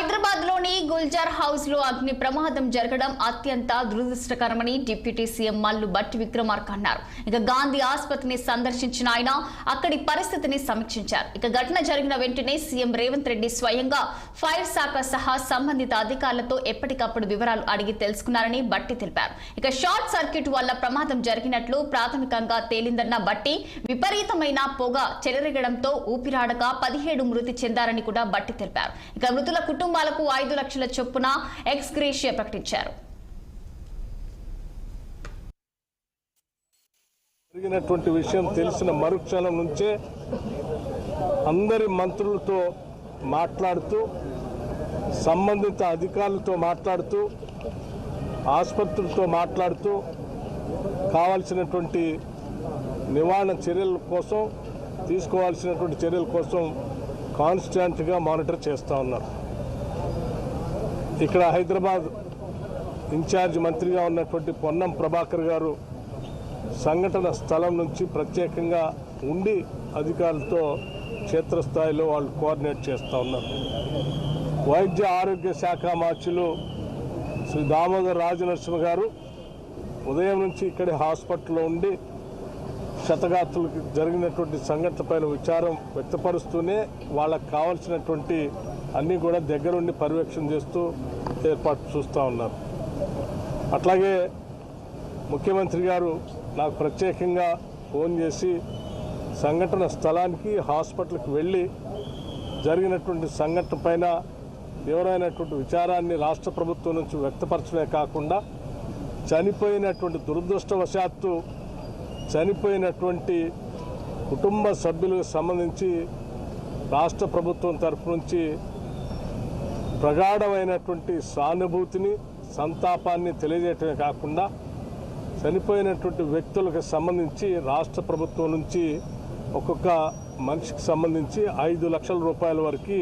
హైదరాబాద్లోని గుల్జార్ హౌస్లో అగ్ని ప్రమాదం జరగడం అత్యంత దురదృష్టకరమని డిప్యూటీ సీఎం మల్లు భట్టి విక్రమార్క అన్నారు. ఇక గాంధీ ఆసుపత్రిని సందర్శించిన ఆయన అక్కడి పరిస్థితిని సమీక్షించారు. ఇక ఘటన జరిగిన వెంటనే సీఎం రేవంత్ రెడ్డి స్వయంగా ఫైర్ శాఖ సహా సంబంధిత అధికారులతో ఎప్పటికప్పుడు వివరాలు అడిగి తెలుసుకున్నారని భట్టి తెలిపారు. ఇక షార్ట్ సర్క్యూట్ వల్ల ప్రమాదం జరిగినట్లు ప్రాథమికంగా తేలిందన్న భట్టి విపరీతమైన పొగ చెలరేగడంతో ఊపిరాడక 17 మృతి చెందారని కూడా భట్టి తెలిపారు. ఇక మృతుల కుటుంబాలకు 5 లక్షల చొప్పున ఎక్స్ గ్రేషియా ప్రకటించారు. జరిగినటువంటి విషయం తెలిసిన మరుక్షణం నుంచే అందరి మంత్రులతో మాట్లాడుతూ సంబంధిత అధికారులతో మాట్లాడుతూ ఆసుపత్రులతో మాట్లాడుతూ కావాల్సినటువంటి నివారణ చర్యల కోసం తీసుకోవాల్సినటువంటి చర్యల కోసం కాన్స్టాంట్గా మానిటర్ చేస్తూ ఉన్నారు. ఇక్కడ హైదరాబాద్ ఇన్ఛార్జ్ మంత్రిగా ఉన్నటువంటి పొన్నం ప్రభాకర్ గారు సంఘటన స్థలం నుంచి ప్రత్యేకంగా ఉండి అధికారులతో క్షేత్రస్థాయిలో వాళ్ళు కోఆర్డినేట్ చేస్తూ ఉన్నారు. వైద్య ఆరోగ్య శాఖ మార్చులు శ్రీ దామోదర్ రాజనరసింహ గారు ఉదయం నుంచి ఇక్కడే హాస్పిటల్లో ఉండి క్షతగాత్రులకు జరిగినటువంటి సంఘటనపైన విచారం వ్యక్తపరుస్తూనే వాళ్ళకు కావాల్సినటువంటి అన్నీ కూడా దగ్గరుండి పర్యవేక్షణ చేస్తూ ఏర్పాటు చూస్తూ ఉన్నారు. అట్లాగే ముఖ్యమంత్రి గారు నాకు ప్రత్యేకంగా ఫోన్ చేసి సంఘటన స్థలానికి హాస్పిటల్కి వెళ్ళి జరిగినటువంటి సంఘటన పైన తీవ్రమైనటువంటి విచారాన్ని రాష్ట్ర ప్రభుత్వం నుంచి వ్యక్తపరచడమే కాకుండా చనిపోయినటువంటి దురదృష్టవశాత్తు చనిపోయినటువంటి కుటుంబ సభ్యులకు సంబంధించి రాష్ట్ర ప్రభుత్వం తరఫు నుంచి ప్రగాఢమైనటువంటి సానుభూతిని సంతాపాన్ని తెలియజేయటమే కాకుండా చనిపోయినటువంటి వ్యక్తులకు సంబంధించి రాష్ట్ర ప్రభుత్వం నుంచి ఒక్కొక్క మనిషికి సంబంధించి 5 లక్షల రూపాయల వరకు